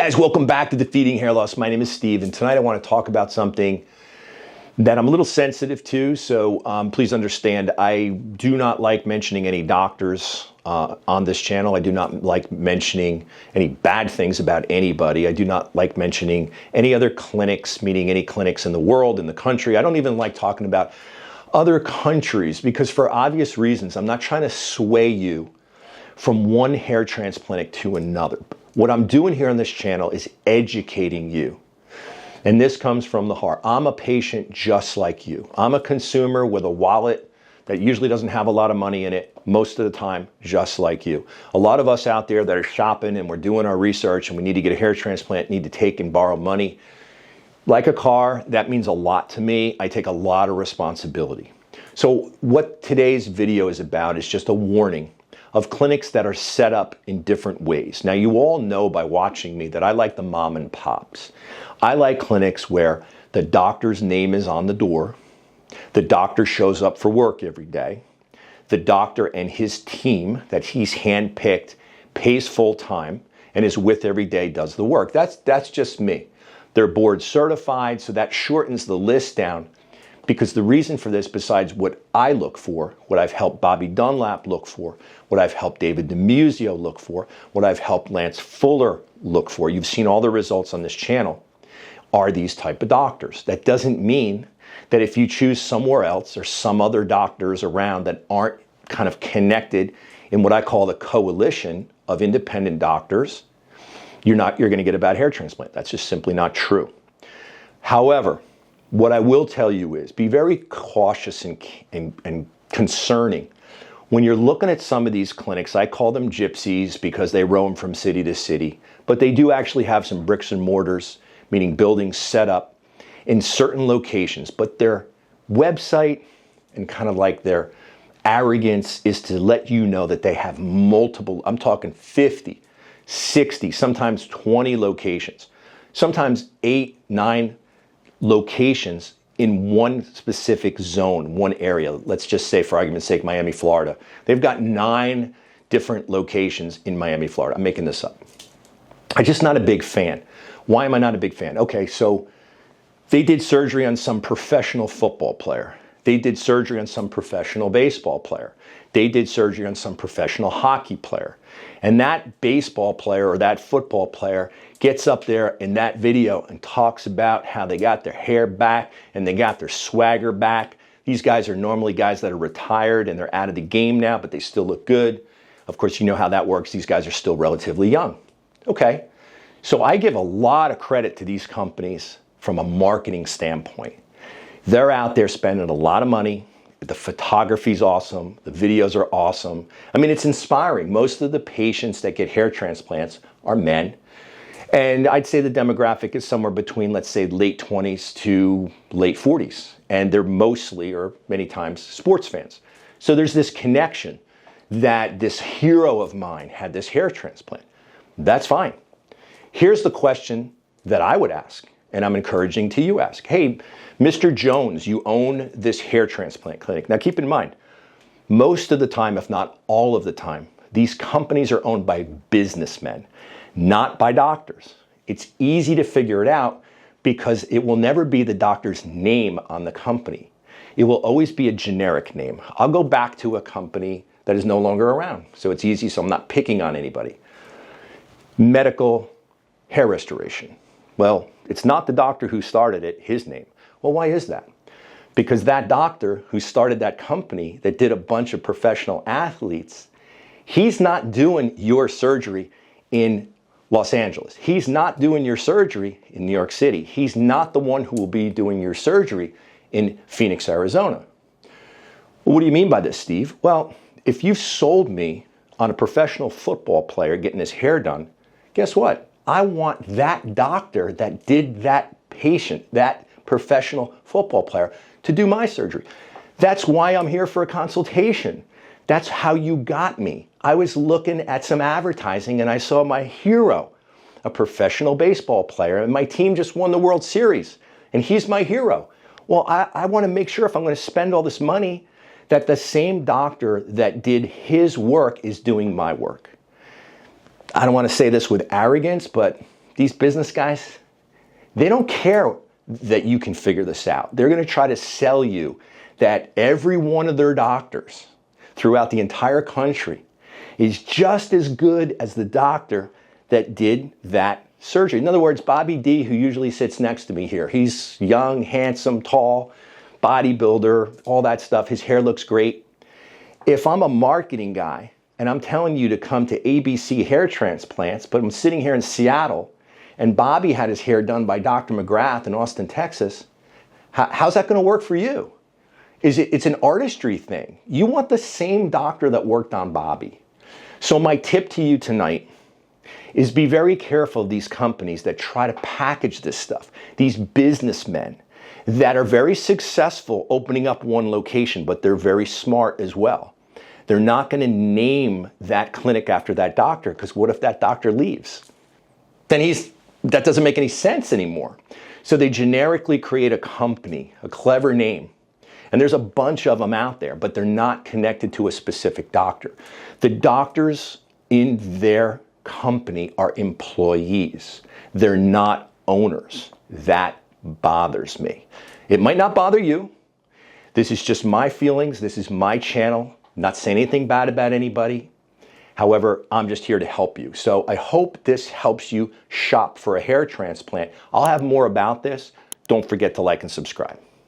Guys, welcome back to Defeating Hair Loss. My name is Steve, and tonight I want to talk about something that I'm a little sensitive to, so please understand I do not like mentioning any doctors on this channel. I do not like mentioning any bad things about anybody. I do not like mentioning any other clinics, meaning any clinics in the world, in the country. I don't even like talking about other countries because for obvious reasons, I'm not trying to sway you from one hair transplant to another. What I'm doing here on this channel is educating you. And this comes from the heart. I'm a patient just like you. I'm a consumer with a wallet that usually doesn't have a lot of money in it most of the time, just like you. A lot of us out there that are shopping and we're doing our research and we need to get a hair transplant, need to take and borrow money. Like a car, that means a lot to me. I take a lot of responsibility. So what today's video is about is just a warning of clinics that are set up in different ways. Now, you all know by watching me that I like the mom and pops. I like clinics where the doctor's name is on the door, the doctor shows up for work every day, the doctor and his team that he's handpicked pays full time and is with every day does the work. That's just me. They're board certified, so that shortens the list down. Because the reason for this, besides what I look for, what I've helped Bobby Dunlap look for, what I've helped David DeMuzio look for, what I've helped Lance Fuller look for, you've seen all the results on this channel, are these type of doctors. That doesn't mean that if you choose somewhere else or some other doctors around that aren't kind of connected in what I call the coalition of independent doctors, you're going to get a bad hair transplant. That's just simply not true. However, what I will tell you is be very cautious and concerning. When you're looking at some of these clinics, I call them gypsies because they roam from city to city, but they do actually have some bricks and mortars, meaning buildings set up in certain locations. But their website and kind of like their arrogance is to let you know that they have multiple, I'm talking 50, 60, sometimes 20 locations, sometimes 8, 9 locations in one specific zone, one area. Let's just say, for argument's sake, Miami, Florida. They've got 9 different locations in Miami, Florida. I'm making this up. I'm just not a big fan. Why am I not a big fan? Okay, so they did surgery on some professional football player. They did surgery on some professional baseball player. They did surgery on some professional hockey player. And that baseball player or that football player gets up there in that video and talks about how they got their hair back and they got their swagger back. These guys are normally guys that are retired and they're out of the game now, but they still look good. Of course, you know how that works. These guys are still relatively young. Okay, so I give a lot of credit to these companies from a marketing standpoint. They're out there spending a lot of money. The photography's awesome. The videos are awesome. I mean, it's inspiring. Most of the patients that get hair transplants are men. And I'd say the demographic is somewhere between, let's say, late 20s to late 40s. And they're mostly, or many times, sports fans. So there's this connection that this hero of mine had this hair transplant. That's fine. Here's the question that I would ask, and I'm encouraging to you ask. Hey, Mr. Jones, you own this hair transplant clinic. Now keep in mind, most of the time, if not all of the time, these companies are owned by businessmen, not by doctors. It's easy to figure it out because it will never be the doctor's name on the company. It will always be a generic name. I'll go back to a company that is no longer around, so it's easy, so I'm not picking on anybody. Medical hair restoration. Well, it's not the doctor who started it, his name. Well, why is that? Because that doctor who started that company that did a bunch of professional athletes, he's not doing your surgery in Los Angeles. He's not doing your surgery in New York City. He's not the one who will be doing your surgery in Phoenix, Arizona. Well, what do you mean by this, Steve? Well, if you've sold me on a professional football player getting his hair done, guess what? I want that doctor that did that patient, that professional football player, to do my surgery. That's why I'm here for a consultation. That's how you got me. I was looking at some advertising and I saw my hero, a professional baseball player, and my team just won the World Series, and he's my hero. Well, I want to make sure if I'm going to spend all this money that the same doctor that did his work is doing my work. I don't want to say this with arrogance, but these business guys, they don't care that you can figure this out. They're going to try to sell you that every one of their doctors throughout the entire country is just as good as the doctor that did that surgery. In other words, Bobby D, who usually sits next to me here, he's young, handsome, tall, bodybuilder, all that stuff. His hair looks great. If I'm a marketing guy and I'm telling you to come to ABC Hair Transplants, but I'm sitting here in Seattle and Bobby had his hair done by Dr. McGrath in Austin, Texas, how's that going to work for you? It's an artistry thing. You want the same doctor that worked on Bobby. So my tip to you tonight is be very careful of these companies that try to package this stuff. These businessmen that are very successful opening up one location, but they're very smart as well. They're not going to name that clinic after that doctor, because what if that doctor leaves? Then that doesn't make any sense anymore. So they generically create a company, a clever name. And there's a bunch of them out there, but they're not connected to a specific doctor. The doctors in their company are employees. They're not owners. That bothers me. It might not bother you. This is just my feelings. This is my channel. I'm not saying anything bad about anybody. However, I'm just here to help you. So I hope this helps you shop for a hair transplant. I'll have more about this. Don't forget to like and subscribe.